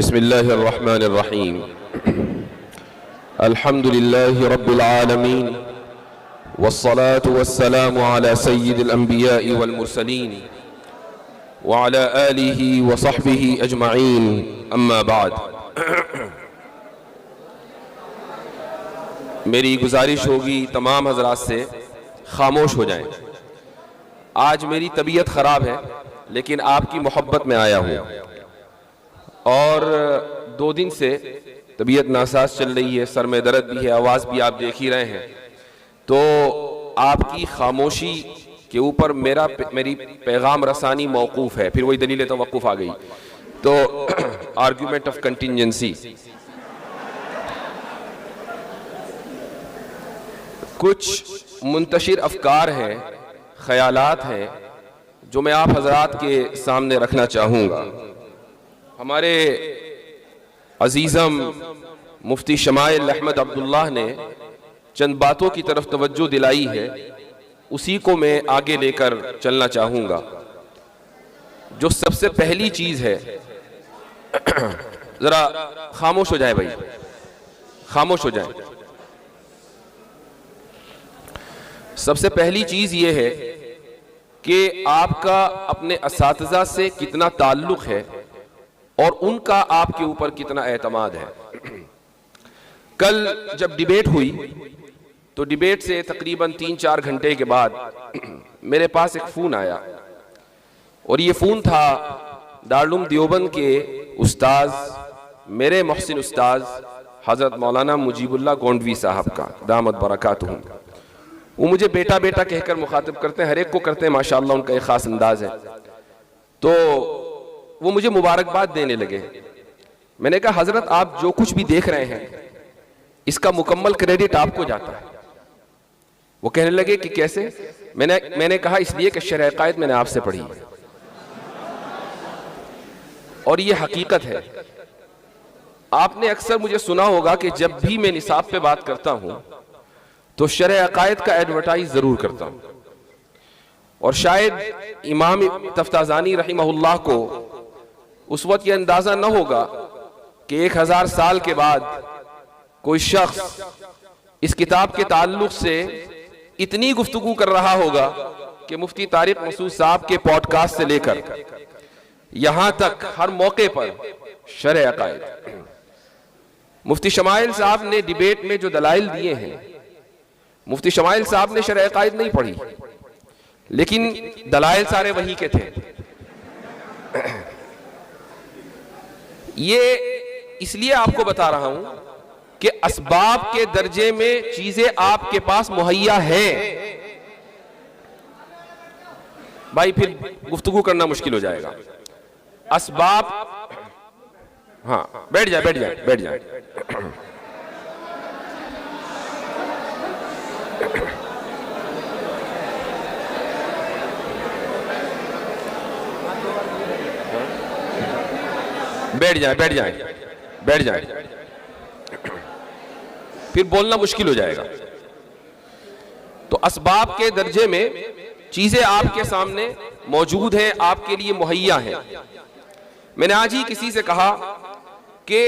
بسم اللہ الرحمن الرحیم الحمد للہ رب العالمین والصلاة والسلام على سید الانبیاء والمرسلین وعلى آلہ وصحبہ اجمعین اما بعد۔ میری گزارش ہوگی تمام حضرات سے خاموش ہو جائیں۔ آج میری طبیعت خراب ہے لیکن آپ کی محبت میں آیا ہوں، اور 2 دن سے طبیعت ناساز چل رہی ہے، سر میں درد بھی ہے، آواز بھی آپ دیکھ ہی رہے ہیں، تو آپ کی خاموشی کے اوپر میری پیغام رسانی موقوف ہے۔ پھر وہی دلیل توقف آ گئی، تو آرگیومنٹ آف کنٹینجنسی۔ کچھ منتشر افکار ہیں، خیالات ہیں جو میں آپ حضرات کے سامنے رکھنا چاہوں گا۔ ہمارے عزیزم مفتی شمائل احمد عبداللہ نے چند باتوں کی طرف توجہ دلائی ہے، اسی کو میں آگے لے کر چلنا چاہوں گا۔ جو سب سے پہلی چیز ہے، ذرا خاموش ہو جائے بھائی، خاموش ہو جائیں۔ سب سے پہلی چیز یہ ہے کہ آپ کا اپنے اساتذہ سے کتنا تعلق ہے اور ان کا آپ کے اوپر کتنا اعتماد ہے۔ کل جب ڈیبیٹ ہوئی تو ڈیبیٹ سے تقریباً 3-4 گھنٹے کے بعد میرے پاس ایک فون آیا، اور یہ فون تھا دارالعلوم دیوبند کے استاذ، میرے محسن استاذ حضرت مولانا مجیب اللہ گونڈوی صاحب کا، دامت برکاتہم۔ وہ مجھے بیٹا بیٹا کہہ کر مخاطب کرتے ہیں، ہر ایک کو کرتے ہیں، ماشاءاللہ ان کا ایک خاص انداز ہے۔ تو وہ مجھے مبارکباد دینے لگے۔ میں نے کہا حضرت آپ جو کچھ بھی دیکھ رہے ہیں اس کا مکمل کریڈٹ آپ کو جاتا ہے۔ وہ کہنے لگے کہ کیسے؟ میں نے کہا اس لیے کہ شرح عقائد میں نے آپ سے پڑھی، اور یہ حقیقت ہے۔ آپ نے اکثر مجھے سنا ہوگا کہ جب بھی میں نصاب پہ بات کرتا ہوں تو شرح عقائد کا ایڈورٹائز ضرور کرتا ہوں، اور شاید امام تفتازانی رحمہ اللہ کو اس وقت یہ اندازہ نہ ہوگا کہ 1000 سال کے بعد کوئی شخص اس کتاب کے تعلق سے اتنی گفتگو کر رہا ہوگا کہ مفتی طارق مسعود صاحب کے پوڈ کاسٹ سے لے کر یہاں تک ہر موقع پر شرح عقائد۔ مفتی شمائل صاحب نے ڈیبیٹ میں جو دلائل دیے ہیں، مفتی شمائل صاحب نے شرح عقائد نہیں پڑھی، لیکن دلائل سارے وہی کے تھے۔ یہ اس لیے آپ کو بتا رہا ہوں کہ اسباب کے درجے میں چیزیں آپ کے پاس مہیا ہیں۔ بھائی پھر گفتگو کرنا مشکل ہو جائے گا۔ اسباب، ہاں بیٹھ جائے بیٹھ جائے بیٹھ جائے۔ بیٹھ جائیں بیٹھ جائیں بیٹھ جائیں، پھر بولنا مشکل ہو جائے گا۔ تو اسباب کے درجے میں چیزیں آپ کے سامنے موجود ہیں، آپ کے لیے مہیا ہیں۔ میں نے آج ہی کسی سے کہا کہ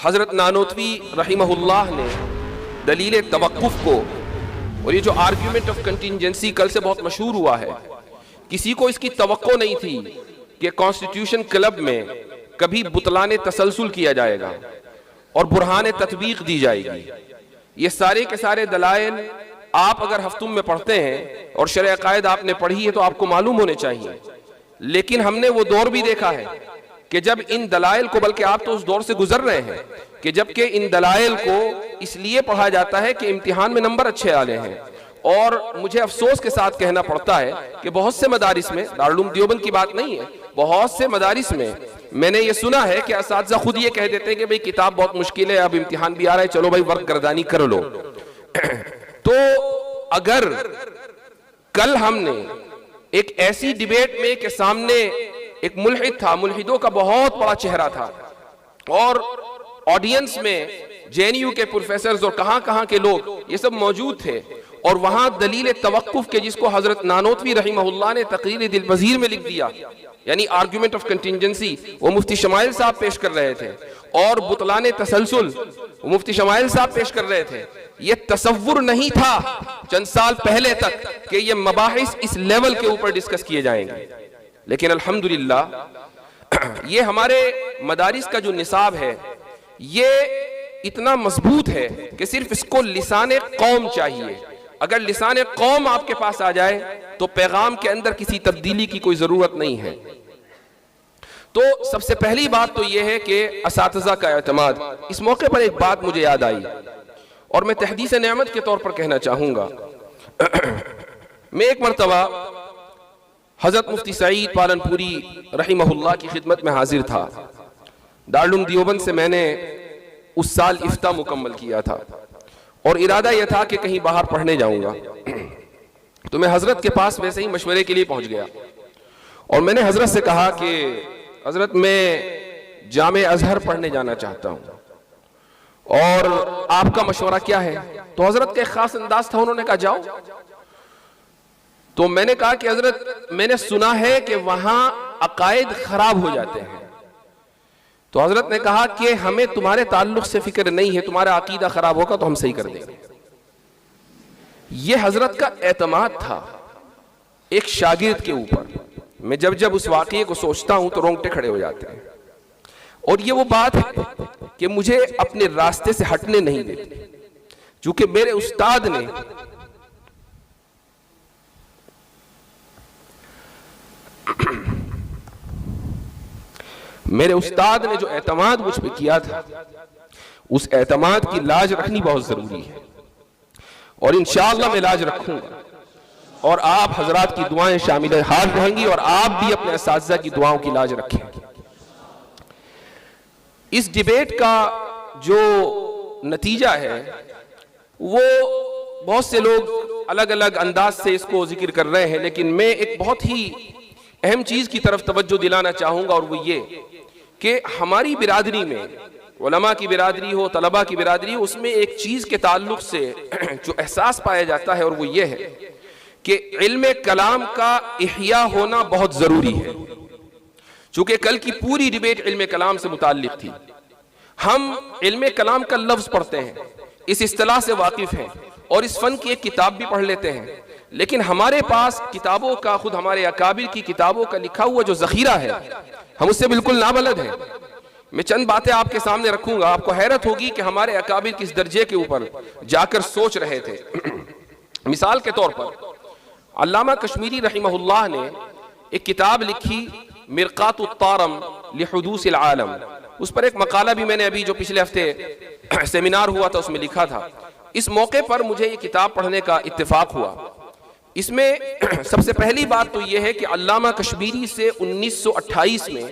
حضرت نانوتوی رحمہ اللہ نے دلیل توقف کو، اور یہ جو آرگیومنٹ آف کنٹینجنسی کل سے بہت مشہور ہوا ہے، کسی کو اس کی توقع نہیں تھی کہ کانسٹیٹیوشن کلب میں کبھی بطلان تسلسل کیا جائے گا اور برہان تطبیق دی جائے گی۔ یہ سارے کے سارے دلائل آپ اگر ہفتوں میں پڑھتے ہیں اور شرح عقائد آپ نے پڑھی ہے تو آپ کو معلوم ہونے چاہیے، لیکن ہم نے وہ دور بھی دیکھا ہے کہ جب ان دلائل کو، بلکہ آپ تو اس دور سے گزر رہے ہیں کہ جبکہ ان دلائل کو اس لیے پڑھا جاتا ہے کہ امتحان میں نمبر اچھے آلے ہیں، اور مجھے افسوس کے ساتھ کہنا پڑتا ہے کہ بہت سے مدارس میں، دارالعلوم دیوبند کی بات نہیں ہے، بہت سے مدارس میں میں نے یہ سنا ہے کہ اساتذہ خود یہ کہہ دیتے ہیں کہ بھئی کتاب بہت مشکل ہے، اب امتحان بھی آ رہا ہے، چلو بھئی ورق گردانی کر لو۔ تو اگر کل ہم نے ایک ایسی ڈیبیٹ میں کہ سامنے ایک ملحد تھا، ملحدوں کا بہت بڑا چہرہ تھا، اور آڈینس میں JNU کے پروفیسرز اور کہاں کے لوگ یہ سب موجود تھے، اور وہاں دلیل توقف کے جس کو حضرت نانوتوی رحمہ اللہ نے تقریر دلپذیر میں لکھ دیا، یعنی آرگیومنٹ آف کنٹینجنسی وہ مفتی شمائل صاحب پیش کر رہے تھے، اور بطلان تسلسل وہ مفتی شمائل صاحب پیش کر رہے تھے. یہ تصور نہیں تھا چند سال پہلے تک کہ یہ مباحث اس لیول کے اوپر ڈسکس کیے جائیں گے. لیکن الحمدللہ یہ ہمارے مدارس کا جو نصاب ہے یہ اتنا مضبوط ہے کہ صرف اس کو لسان قوم چاہیے. اگر لسان قوم آپ کے پاس آ جائے تو پیغام کے اندر کسی تبدیلی کی کوئی ضرورت نہیں ہے. تو سب سے پہلی بات تو یہ ہے کہ اساتذہ کا اعتماد. اس موقع پر ایک بات مجھے یاد آئی اور میں تحدیث نعمت کے طور پر کہنا چاہوں گا. میں ایک مرتبہ حضرت مفتی سعید پالنپوری رحمہ اللہ کی خدمت میں حاضر تھا. دارالعلوم دیوبند سے میں نے اس سال افتاء مکمل کیا تھا اور ارادہ یہ تھا کہ کہیں باہر پڑھنے جاؤں گا. تو میں حضرت کے پاس ویسے ہی مشورے کے لیے پہنچ گیا اور میں نے حضرت سے کہا کہ حضرت میں جامع ازہر پڑھنے جانا چاہتا ہوں اور آپ کا مشورہ کیا ہے؟ تو حضرت کا ایک خاص انداز تھا، انہوں نے کہا جاؤ. تو میں نے کہا کہ حضرت میں نے سنا ہے کہ وہاں عقائد خراب ہو جاتے ہیں. تو حضرت نے کہا کہ ہمیں تمہارے تعلق سے فکر نہیں ہے، تمہارا عقیدہ خراب ہوگا تو ہم صحیح کر دیں گے. یہ حضرت کا اعتماد تھا ایک شاگرد کے اوپر. میں جب اس واقعے کو سوچتا ہوں تو رونگٹے کھڑے ہو جاتے ہیں. اور یہ وہ بات ہے کہ مجھے اپنے راستے سے ہٹنے نہیں دیتے، چونکہ میرے استاد نے جو اعتماد مجھ پہ کیا تھا اس اعتماد کی لاج رکھنی بہت ضروری ہے، اور انشاءاللہ میں لاج رکھوں گا. اور آپ حضرات کی دعائیں شامل حال رہیں گی اور آپ بھی اپنے اساتذہ کی دعاؤں کی لاج رکھیں گے. اس ڈیبیٹ کا جو نتیجہ ہے وہ بہت سے لوگ الگ الگ انداز سے اس کو ذکر کر رہے ہیں، لیکن میں ایک بہت ہی اہم چیز کی طرف توجہ دلانا چاہوں گا، اور وہ یہ کہ ہماری برادری میں علماء کی برادری ہو، طلباء کی برادری ہو، اس میں ایک چیز کے تعلق سے جو احساس پایا جاتا ہے اور وہ یہ ہے کہ علم کلام کا احیاء ہونا بہت ضروری ہے. چونکہ کل کی پوری ڈیبیٹ علم کلام سے متعلق تھی. ہم علم کلام کا لفظ پڑھتے ہیں، اس اصطلاح سے واقف ہیں اور اس فن کی ایک کتاب بھی پڑھ لیتے ہیں، لیکن ہمارے پاس کتابوں کا، خود ہمارے اکابر کی کتابوں کا لکھا ہوا جو ذخیرہ ہے ہم اس سے بالکل نابلد ہیں. میں چند باتیں آپ کے سامنے رکھوں گا، آپ کو حیرت ہوگی کہ ہمارے اکابر کس درجے کے اوپر جا کر سوچ رہے تھے. مثال کے طور پر علامہ کشمیری رحمہ اللہ نے ایک کتاب لکھی مرقات الطارم لحدوث العالم. اس پر ایک مقالہ بھی میں نے ابھی جو پچھلے ہفتے سیمینار ہوا تھا اس میں لکھا تھا. اس موقع پر مجھے یہ کتاب پڑھنے کا اتفاق ہوا. اس میں سب سے پہلی بات تو یہ ہے کہ علامہ کشمیری سے 1928 میں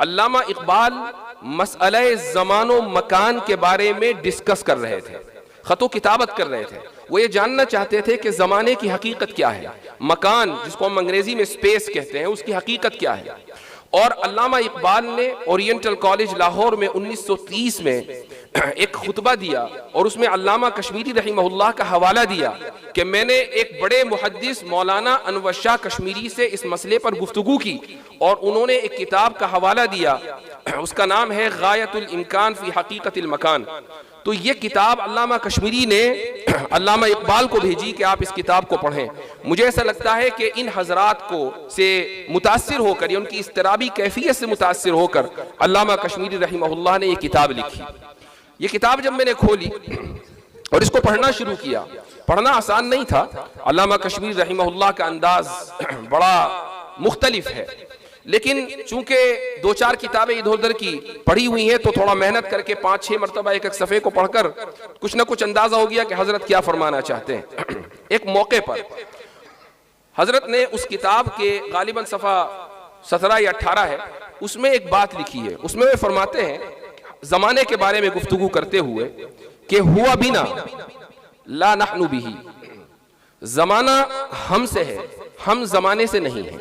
علامہ اقبال مسئلہ زمان و مکان کے بارے میں ڈسکس کر رہے تھے، خط و کتابت کر رہے تھے. وہ یہ جاننا چاہتے تھے کہ زمانے کی حقیقت کیا ہے، مکان جس کو ہم انگریزی میں اسپیس کہتے ہیں اس کی حقیقت کیا ہے. اور علامہ اقبال نے اورینٹل کالج لاہور میں 1930 میں ایک خطبہ دیا اور اس میں علامہ کشمیری رحمہ اللہ کا حوالہ دیا کہ میں نے ایک بڑے محدث مولانا انور شاہ کشمیری سے اس مسئلے پر گفتگو کی اور انہوں نے ایک کتاب کا حوالہ دیا، اس کا نام ہے غایت الامکان فی حقیقت المکان. تو یہ کتاب علامہ کشمیری نے علامہ اقبال کو بھیجی کہ آپ اس کتاب کو پڑھیں. مجھے ایسا لگتا ہے کہ ان حضرات کو سے متاثر ہو کر یا ان کی اضطرابی کیفیت سے متاثر ہو کر علامہ کشمیری رحمہ اللہ نے یہ کتاب لکھی. یہ کتاب جب میں نے کھولی اور اس کو پڑھنا شروع کیا، پڑھنا آسان نہیں تھا. علامہ کشمیری رحمہ اللہ کا انداز بڑا مختلف ہے، لیکن چونکہ دو چار کتابیں ادھر ادھر کی پڑھی ہوئی ہیں تو تھوڑا محنت کر کے 5-6 مرتبہ ایک ایک صفحے کو پڑھ کر کچھ نہ کچھ اندازہ ہو گیا کہ حضرت کیا فرمانا چاہتے ہیں. ایک موقع پر حضرت نے اس کتاب کے غالباً صفحہ 17 یا 18 ہے، اس میں ایک بات لکھی ہے. اس میں وہ فرماتے ہیں زمانے کے بارے میں گفتگو کرتے ہوئے کہ ہوا بنا لا نحن بہ، زمانہ ہم سے ہے، ہم زمانے سے نہیں ہیں.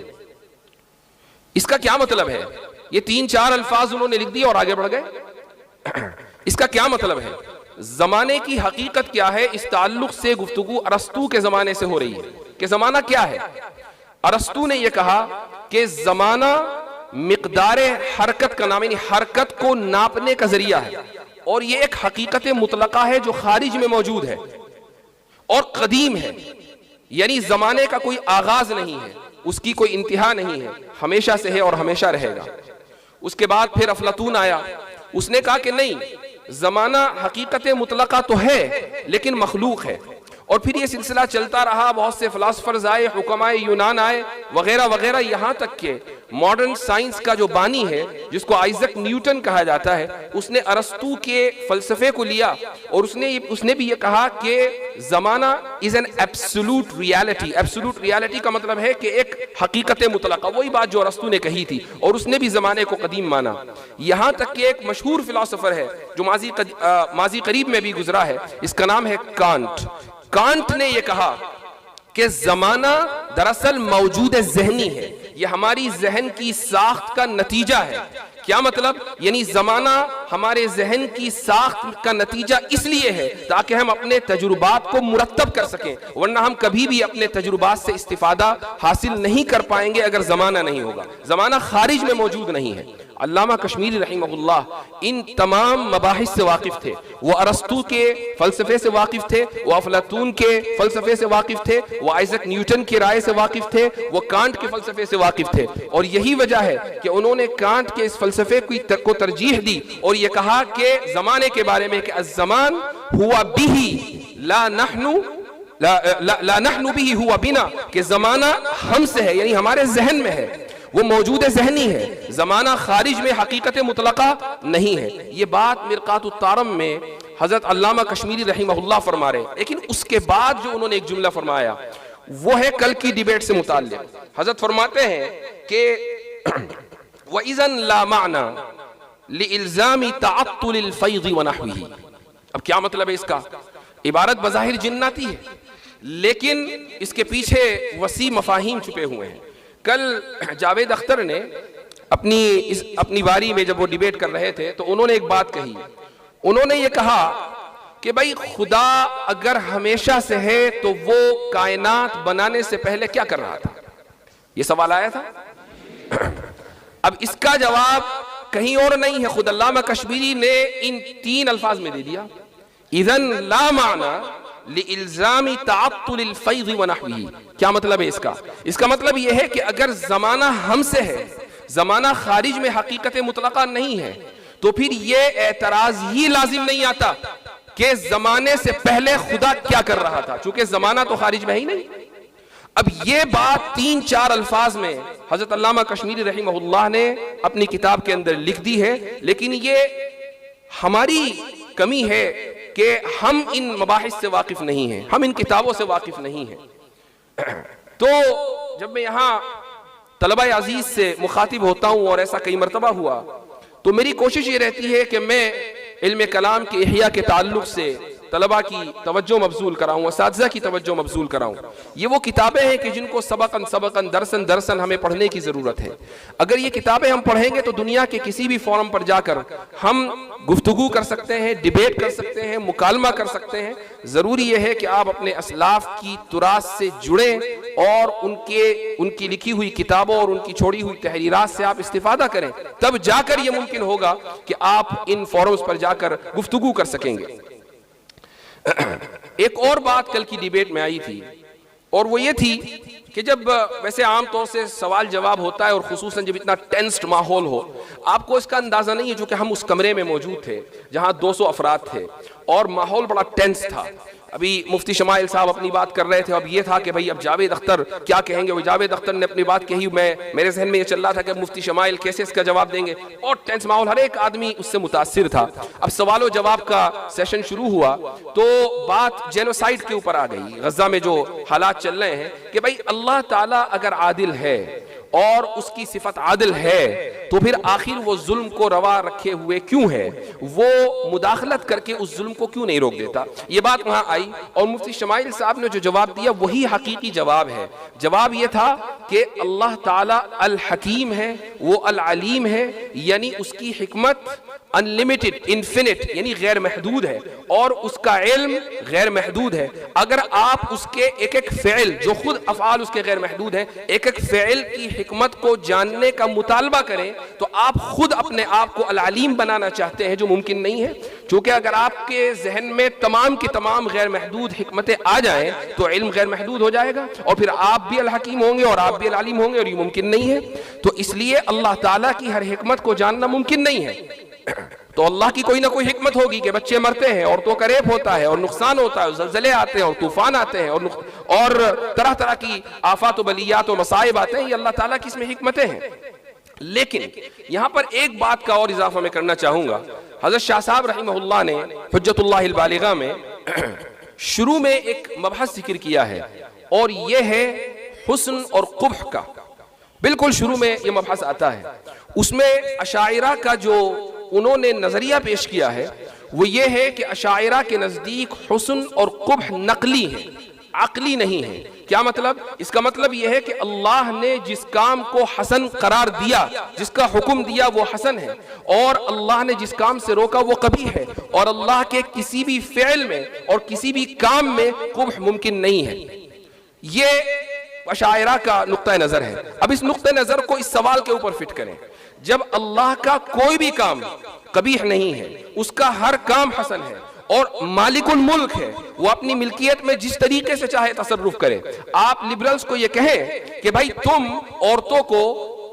اس کا کیا مطلب ہے؟ یہ 3-4 الفاظ انہوں نے لکھ دیے اور آگے بڑھ گئے. اس کا کیا مطلب ہے؟ زمانے کی حقیقت کیا ہے؟ اس تعلق سے گفتگو ارسطو کے زمانے سے ہو رہی ہے کہ زمانہ کیا ہے. ارسطو نے یہ کہا کہ زمانہ مقدار حرکت کا نام، یعنی حرکت کو ناپنے کا ذریعہ ہے، اور یہ ایک حقیقت مطلقہ ہے جو خارج میں موجود ہے اور قدیم ہے، یعنی زمانے کا کوئی آغاز نہیں ہے، اس کی کوئی انتہا نہیں ہے، ہمیشہ سے ہے اور ہمیشہ رہے گا۔ اس کے بعد پھر افلاطون آیا، اس نے کہا کہ نہیں، زمانہ حقیقت مطلقہ تو ہے لیکن مخلوق ہے، اور پھر یہ سلسلہ چلتا رہا، بہت سے فلاسفرز آئے، حکمائے یونان آئے وغیرہ وغیرہ، یہاں تک کہ ماڈرن سائنس کا جو بانی ہے جس کو آئزک نیوٹن کہا جاتا ہے، اس نے ارسطو کے فلسفے کو لیا اور اس نے بھی یہ کہا کہ زمانہ is an absolute reality۔ absolute reality کا مطلب ہے کہ ایک حقیقت مطلقہ، وہی بات جو ارسطو نے کہی تھی، اور اس نے بھی زمانے کو قدیم مانا۔ یہاں تک کہ ایک مشہور فلاسفر ہے جو ماضی قریب میں بھی گزرا ہے، اس کا نام ہے کانٹ۔ کانٹ نے یہ کہا کہ زمانہ دراصل موجود ذہنی ہے، یہ ہماری ذہن کی ساخت کا نتیجہ ہے۔ کیا مطلب؟ یعنی زمانہ ہمارے ذہن کی ساخت کا نتیجہ اس لیے ہے تاکہ ہم اپنے تجربات کو مرتب کر سکیں، ورنہ ہم کبھی بھی اپنے تجربات سے استفادہ حاصل نہیں کر پائیں گے اگر زمانہ نہیں ہوگا۔ زمانہ خارج میں موجود نہیں ہے۔ علامہ کشمیری رحمہ اللہ ان تمام مباحث سے واقف تھے، وہ ارسطو کے فلسفے سے واقف تھے، وہ افلاطون کے فلسفے سے واقف تھے، وہ آئزک نیوٹن کی رائے سے واقف تھے، وہ کانٹ کے فلسفے سے واقف تھے، اور یہی وجہ ہے کہ انہوں نے کانٹ کے اس فلسفے کو ترجیح دی اور یہ کہا کہ زمانے کے بارے میں کہ الزمان ہوا بھی لا نحن بھی ہوا بنا، کہ زمانہ ہم سے ہے، یعنی ہمارے ذہن میں ہے، وہ موجود ذہنی ہے، زمانہ خارج میں حقیقت مطلقہ نہیں ہے۔ یہ بات مرقات الطارم میں حضرت علامہ کشمیری رحمہ اللہ فرما رہے ہیں، لیکن اس کے بعد جو انہوں نے ایک جملہ فرمایا وہ ہے کل کی ڈیبیٹ سے متعلق۔ حضرت فرماتے ہیں کہ وَإِذًا لَا مَعْنَى لِإِلْزَامِ تَعَطُّلِ الْفَيْضِ وَنَحْوِهِ۔ اب کیا مطلب ہے اس کا؟ عبارت بظاہر جناتی ہے لیکن اس کے پیچھے وسیع مفاہیم چھپے ہوئے ہیں۔ کل جاوید اختر نے اپنی باری میں جب وہ ڈیبیٹ کر رہے تھے تو انہوں نے ایک بات کہی، انہوں نے یہ کہا کہ بھائی خدا اگر ہمیشہ سے ہے تو وہ کائنات بنانے سے پہلے کیا کر رہا تھا؟ یہ سوال آیا تھا۔ اب اس کا جواب کہیں اور نہیں ہے، خود علامہ کشمیری نے ان 3 الفاظ میں دے دیا، اذن لا معنی لِإِلْزَامِ تَعَطُّلِ الْفَيْضِ وَنَحْوِهِ۔ کیا مطلب ہے اس کا؟ اس کا مطلب یہ ہے کہ اگر زمانہ ہم سے ہے، زمانہ خارج میں حقیقت مطلقہ نہیں ہے، تو پھر یہ اعتراض ہی لازم نہیں آتا کہ زمانے سے پہلے خدا کیا کر رہا تھا، چونکہ زمانہ تو خارج میں ہی نہیں۔ اب یہ بات 3-4 الفاظ میں حضرت علامہ کشمیری رحمہ اللہ نے اپنی کتاب کے اندر لکھ دی ہے، لیکن یہ ہماری کمی ہے کہ ہم ان مباحث سے واقف نہیں ہیں، ہم ان کتابوں سے واقف نہیں ہیں۔ تو جب میں یہاں طلبہ عزیز سے مخاطب ہوتا ہوں، اور ایسا کئی مرتبہ ہوا، تو میری کوشش یہ رہتی ہے کہ میں علم کلام کے احیاء کے تعلق سے طلبہ کی توجہ مبذول کراؤں، اساتذہ کی توجہ مبذول کراؤں۔ یہ وہ کتابیں ہیں کہ جن کو سبقاً درساً ہمیں پڑھنے کی ضرورت ہے۔ اگر یہ کتابیں ہم پڑھیں گے تو دنیا کے کسی بھی فورم پر جا کر ہم گفتگو کر سکتے ہیں، ڈیبیٹ کر سکتے ہیں، مکالمہ کر سکتے ہیں۔ ضروری یہ ہے کہ آپ اپنے اسلاف کی تراث سے جڑیں اور ان کی لکھی ہوئی کتابوں اور ان کی چھوڑی ہوئی تحریرات سے آپ استفادہ کریں، تب جا کر یہ ممکن ہوگا کہ آپ ان فورمز پر جا کر گفتگو کر سکیں گے۔ ایک اور بات کل کی ڈیبیٹ میں آئی تھی، اور وہ یہ تھی کہ جب ویسے عام طور سے سوال جواب ہوتا ہے اور خصوصاً جب اتنا ٹینسڈ ماحول ہو، آپ کو اس کا اندازہ نہیں ہے، چونکہ ہم اس کمرے میں موجود تھے جہاں 200 افراد تھے اور ماحول بڑا ٹینس تھا۔ ابھی مفتی شمائل صاحب اپنی بات کر رہے تھے، اب یہ تھا کہ بھئی اب جاوید اختر کیا کہیں گے۔ وہ جاوید اختر نے اپنی بات کہی، میرے ذہن میں یہ چل رہا تھا کہ مفتی شمائل کیسے اس کا جواب دیں گے، اور ٹینس ماحول، ہر ایک آدمی اس سے متاثر تھا۔ اب سوال و جواب کا سیشن شروع ہوا تو بات جینوسائیڈ کے اوپر آ گئی، غزہ میں جو حالات چل رہے ہیں، کہ بھئی اللہ تعالیٰ اگر عادل ہے اور اس کی صفت عادل ہے تو پھر آخر وہ ظلم کو روا رکھے ہوئے کیوں ہے، وہ مداخلت کر کے اس ظلم کو کیوں نہیں روک دیتا۔ یہ بات وہاں آئی اور مفتی شمائل صاحب نے جو جواب دیا وہی حقیقی جواب ہے۔ جواب یہ تھا کہ اللہ تعالیٰ الحکیم ہے، وہ العلیم ہے، یعنی اس کی حکمت انلمیٹڈ، انفینٹ یعنی غیر محدود ہے، اور اس کا علم غیر محدود ہے۔ اگر آپ اس کے ایک ایک فعل، جو خود افعال اس کے غیر محدود ہیں، ایک ایک فعل کی حکمت کو جاننے کا مطالبہ کریں تو آپ خود اپنے آپ کو العلیم بنانا چاہتے ہیں، جو ممکن نہیں ہے۔ چونکہ اگر آپ کے ذہن میں تمام کی تمام غیر محدود حکمتیں آ جائیں تو علم غیر محدود ہو جائے گا، اور پھر آپ بھی الحکیم ہوں گے اور آپ بھی العلیم ہوں گے، اور یہ ممکن نہیں ہے۔ تو اس لیے اللہ تعالیٰ کی ہر حکمت کو جاننا ممکن نہیں ہے۔ تو اللہ کی کوئی نہ کوئی حکمت ہوگی کہ بچے مرتے ہیں، عورتوں کا ریپ ہوتا ہے، اور نقصان ہوتا ہے، زلزلے آتے ہیں اور طوفان آتے ہیں، اور طرح طرح کی آفات و بلیات و مصائب آتے ہیں۔ یہ اللہ تعالیٰ کی اس میں حکمتیں ہیں۔ لیکن یہاں پر ایک بات کا اور اضافہ میں کرنا چاہوں گا۔ حضرت شاہ صاحب رحمہ اللہ نے حجت اللہ البالغہ میں شروع میں ایک مبحث ذکر کیا ہے، اور یہ ہے حسن اور قبح کا۔ بالکل شروع میں یہ مبحث آتا ہے۔ اس میں اشاعرہ کا جو انہوں نے نظریہ پیش کیا ہے وہ یہ ہے کہ اشاعرہ کے نزدیک حسن اور قبح نقلی ہے، عقلی نہیں ہے۔ کیا مطلب؟ اس کا مطلب یہ ہے کہ اللہ نے جس کام کو حسن قرار دیا، جس کا حکم دیا وہ حسن ہے، اور اللہ نے جس کام سے روکا وہ قبیح ہے، اور اللہ کے کسی بھی فعل میں اور کسی بھی کام میں قبح ممکن نہیں ہے۔ یہ اشاعرہ کا نقطہ نظر ہے۔ اب اس نقطہ نظر کو اس سوال کے اوپر فٹ کریں، جب اللہ کا کوئی بھی کام قبیح نہیں ہے، اس کا ہر کام حسن ہے، اور مالک الملک ہے، وہ اپنی ملکیت میں جس طریقے سے چاہے تصرف کرے۔ آپ لبرلز کو یہ کہیں کہ بھائی تم عورتوں کو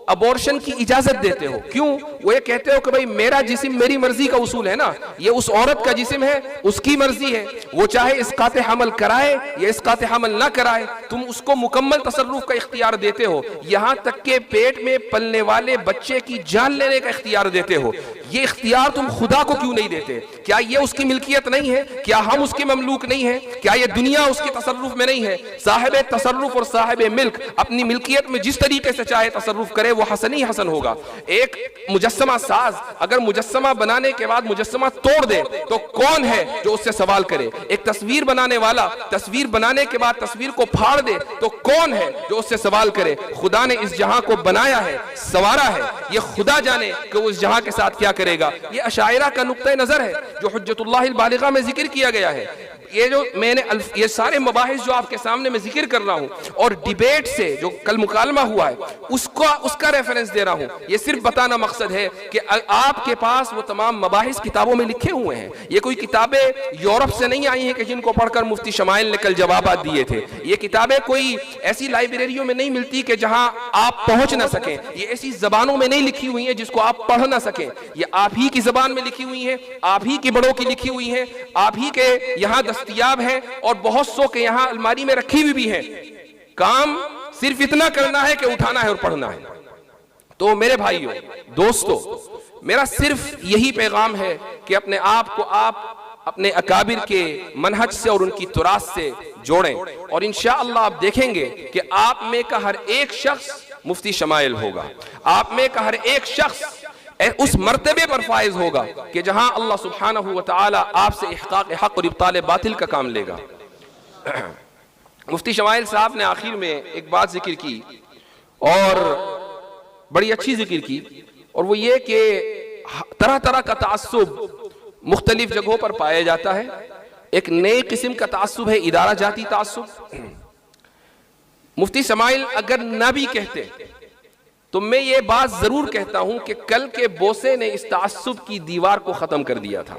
ابورشن کی اجازت دیتے ہو، کیوں؟ وہ یہ کہتے ہو کہ بھائی میرا جسم میری مرضی کا اصول ہے نا، یہ اس عورت کا جسم ہے، اس کی مرضی ہے، وہ چاہے اسقاط حمل کرائے یا اسقاط حمل نہ کرائے، تم اس کو مکمل تصرف کا اختیار دیتے ہو، یہاں تک کہ پیٹ میں پلنے والے بچے کی جان لینے کا اختیار دیتے ہو۔ یہ اختیار تم خدا کو کیوں نہیں دیتے؟ کیا یہ اس کی ملکیت نہیں ہے؟ کیا ہم اس کے مملوک نہیں ہیں؟ کیا یہ دنیا اس کے تصرف میں نہیں ہے؟ صاحب تصرف اور صاحب ملک اپنی ملکیت میں جس طریقے سے چاہے تصرف کرے وہ حسن ہی حسن ہوگا۔ ایک مجسمہ ساز اگر مجسمہ بنانے کے بعد مجسمہ توڑ دے تو کون ہے جو اس سے سوال کرے؟ ایک تصویر بنانے والا تصویر بنانے کے بعد تصویر کو پھاڑ دے تو کون ہے جو اس سے سوال کرے؟ خدا نے اس جہاں کو بنایا ہے، سوارا ہے، یہ خدا جانے کہ وہ اس جہاں کے ساتھ کیا کرے گا۔ یہ اشاعرہ کا نقطہ نظر ہے جو حجت اللہ البالغہ میں ذکر کیا گیا ہے۔ یہ جو میں نے یہ سارے مباحث جو آپ کے سامنے میں ذکر کر رہا ہوں اور ڈیبیٹ سے جو کل مکالمہ ہوا ہے اس کا ریفرنس دے رہا ہوں، یہ صرف بتانا مقصد ہے کہ آپ کے پاس وہ تمام مباحث کتابوں میں لکھے ہوئے ہیں۔ یہ کوئی کتابیں یورپ سے نہیں آئی ہیں کہ جن کو پڑھ کر مفتی شمائل نے کل جوابات دیے تھے۔ یہ کتابیں کوئی ایسی لائبریریوں میں نہیں ملتی کہ جہاں آپ پہنچ نہ سکیں، یہ ایسی زبانوں میں نہیں لکھی ہوئی ہیں جس کو آپ پڑھ نہ سکیں، یہ آپ ہی کی زبان میں لکھی ہوئی ہیں، آپ ہی کی بڑوں کی لکھی ہوئی ہیں، آپ ہی کے یہاں دستیاب ہے، اور بہت سو کے یہاں الماری میں رکھی ہوئی بھی ہیں۔ کام صرف اتنا کرنا ہے کہ اٹھانا ہے اور پڑھنا ہے۔ تو میرے بھائیوں، دوستو، میرا صرف یہی پیغام ہے کہ اپنے آپ کو آپ اپنے اکابر کے منہج سے اور ان کی تراث سے جوڑیں، اور انشاءاللہ آپ دیکھیں گے کہ آپ میں کا ہر ایک شخص مفتی شمائل ہوگا، آپ میں کا ہر ایک شخص اس مرتبے پر فائز ہوگا کہ جہاں اللہ سبحانہ وتعالی آپ سے احقاق حق اور ابطال باطل کا کام لے گا۔ مفتی شمائل صاحب نے آخر میں ایک بات ذکر کی اور بڑی اچھی ذکر کی، اور وہ یہ کہ طرح طرح کا تعصب مختلف جگہوں پر پایا جاتا ہے۔ ایک نئی قسم کا تعصب ہے ادارہ جاتی تعصب۔ مفتی شمائل اگر نہ بھی کہتے تو میں یہ بات ضرور کہتا ہوں کہ کل کے بوسے نے اس تعصب کی دیوار کو ختم کر دیا تھا۔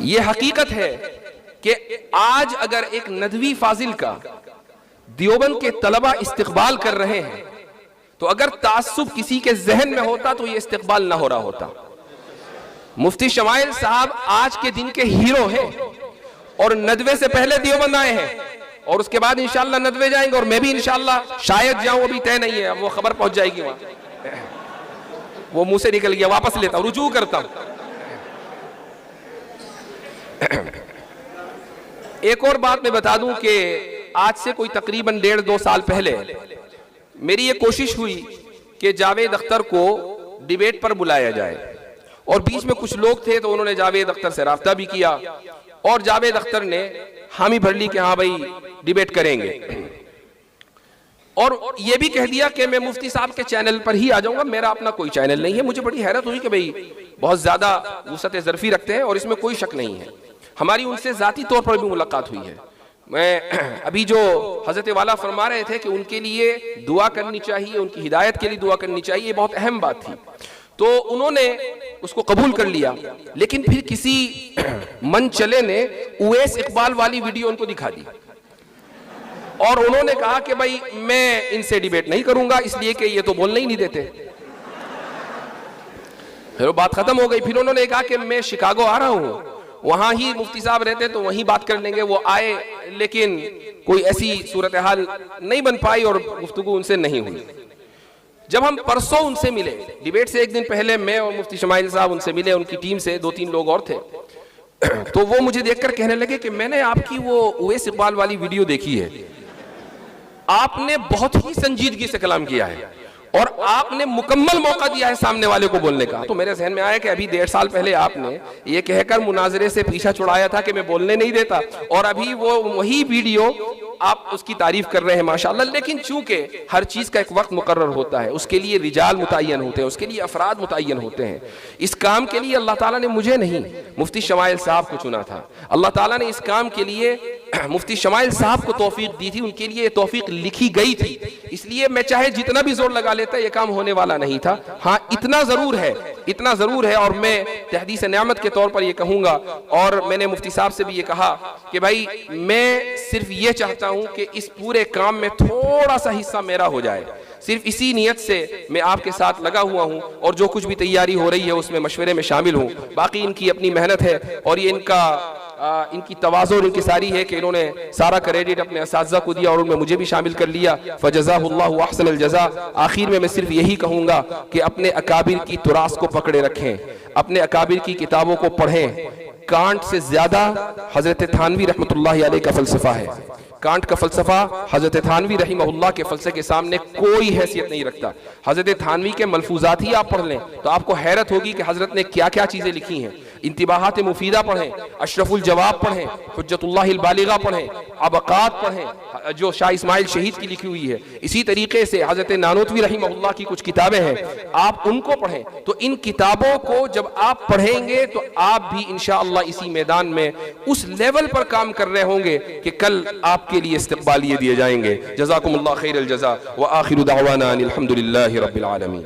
یہ حقیقت ہے کہ آج اگر ایک ندوی فاضل کا دیوبند کے طلبہ استقبال کر رہے ہیں تو اگر تعصب کسی کے ذہن میں ہوتا تو یہ استقبال نہ ہو رہا ہوتا۔ مفتی شمائل صاحب آج کے دن کے ہیرو ہیں، اور ندوے سے پہلے دیوبند آئے ہیں، اور اس کے بعد انشاءاللہ ندوے جائیں گے، اور میں بھی انشاءاللہ شاید جاؤں، ابھی طے نہیں ہے، وہ خبر پہنچ جائے گی وہاں۔ وہ منہ سے نکل گیا، واپس لیتا ہوں، رجوع کرتا ہوں۔ ایک اور بات میں بتا دوں کہ آج سے کوئی تقریباً 1.5-2 سال پہلے میری یہ کوشش ہوئی کہ جاوید اختر کو ڈیبیٹ پر بلایا جائے، اور بیچ میں کچھ لوگ تھے تو انہوں نے جاوید اختر سے رابطہ بھی کیا، اور جاوید اختر نے حامی بھر لی کہ ہاں بھائی ڈیبیٹ کریں گے۔ اور یہ بھی کہہ دیا کہ میں مفتی صاحب کے چینل پر ہی آ جاؤں گا، میرا اپنا کوئی چینل نہیں ہے۔ مجھے بڑی حیرت ہوئی کہ بھئی بہت زیادہ وسعت ظرفی رکھتے ہیں، اور اس میں کوئی شک نہیں ہے۔ ہماری ان سے ذاتی طور پر بھی ملاقات ہوئی ہے۔ میں ابھی جو حضرت والا فرما رہے تھے کہ ان کے لیے دعا کرنی چاہیے، ان کی ہدایت کے لیے دعا کرنی چاہیے، یہ بہت اہم بات تھی، تو انہوں نے اس کو قبول کر لیا۔ لیکن پھر کسی من چلے نے اویس اقبال والی ویڈیو ان کو دکھا دی، اور انہوں نے کہا کہ بھائی میں ان سے ڈیبیٹ نہیں کروں گا، اس لیے کہ یہ تو بولنے ہی نہیں دیتے۔ پھر وہ بات ختم ہو گئی۔ پھر انہوں نے کہا کہ میں شکاگو آ رہا ہوں، وہاں ہی مفتی صاحب رہتے تو وہیں بات کر لیں گے۔ وہ آئے لیکن کوئی ایسی صورتحال نہیں بن پائی اور گفتگو ان سے نہیں ہوئی۔ جب ہم پرسوں ان سے ملے، ڈیبیٹ سے ایک دن پہلے میں اور مفتی شمائل صاحب ان سے ملے، ان کی ٹیم سے 2-3 لوگ اور تھے، تو وہ مجھے دیکھ کر کہنے لگے کہ میں نے آپ کی وہ اویس اقبال والی ویڈیو دیکھی ہے، آپ نے بہت ہی سنجیدگی سے کلام کیا ہے اور آپ نے مکمل موقع دیا ہے سامنے والے کو بولنے کا۔ تو میرے ذہن میں آیا کہ ابھی 1.5 سال پہلے آپ نے یہ کہہ کر مناظرے سے پیچھا چھڑایا تھا کہ میں بولنے نہیں دیتا، اور ابھی وہی ویڈیو آپ اس کی تعریف کر رہے ہیں ماشاءاللہ۔ لیکن چونکہ ہر چیز کا ایک وقت مقرر ہوتا ہے، اس کے لیے رجال متعین ہوتے ہیں، اس کے لیے افراد متعین ہوتے ہیں۔ اس کام کے لیے اللہ تعالیٰ نے مجھے نہیں، مفتی شمائل صاحب کو چنا تھا۔ اللہ تعالیٰ نے اس کام کے لیے مفتی شمائل صاحب کو توفیق دی تھی، ان کے لیے یہ توفیق لکھی گئی تھی۔ اس لیے میں چاہے جتنا بھی زور لگا لیتا یہ کام ہونے والا نہیں تھا۔ ہاں اتنا ضرور ہے، اور میں تحدیث نعمت کے طور پر یہ کہوں گا، اور میں نے مفتی صاحب سے بھی یہ کہا کہ بھائی میں صرف یہ چاہتا ہوں کہ اس پورے کام میں تھوڑا سا حصہ میرا ہو جائے، صرف اسی نیت سے میں آپ کے ساتھ لگا ہوا ہوں، اور جو کچھ بھی تیاری ہو رہی ہے اس میں مشورے میں شامل ہوں۔ باقی ان کی اپنی محنت ہے، اور یہ ان کی تواضع اور ان کی ساری ہے کہ انہوں نے سارا کریڈٹ اپنے اساتذہ کو دیا اور ان میں مجھے بھی شامل کر لیا۔ فجزاہ اللہ احسن الجزا۔ آخر میں صرف یہی کہوں گا کہ اپنے اکابر کی تراث کو پکڑے رکھیں، اپنے اکابر کی کتابوں کو پڑھیں۔ کانٹ سے زیادہ حضرت تھانوی رحمۃ اللہ علیہ کا فلسفہ ہے۔ کانٹ کا فلسفہ حضرت تھانوی رحمہ اللہ کے فلسفے کے سامنے کوئی حیثیت نہیں رکھتا۔ حضرت تھانوی کے ملفوظات ہی آپ پڑھ لیں تو آپ کو حیرت ہوگی کہ حضرت نے کیا کیا چیزیں لکھی ہیں۔ انتباہات مفیدہ پڑھیں، اشرف الجواب پڑھیں، حجت اللہ البالغہ پڑھیں، عبقات پڑھیں جو شاہ اسماعیل شہید کی لکھی ہوئی ہے۔ اسی طریقے سے حضرت نانوتوی رحمہ اللہ کی کچھ کتابیں ہیں، آپ ان کو پڑھیں۔ تو ان کتابوں کو جب آپ پڑھیں گے تو آپ بھی انشاءاللہ اسی میدان میں اس لیول پر کام کر رہے ہوں گے کہ کل آپ کے لیے استقبالیے دیے جائیں گے۔ جزاکم اللہ خیر الجزا، وآخر دعوانا ان الحمدللہ رب العالمین۔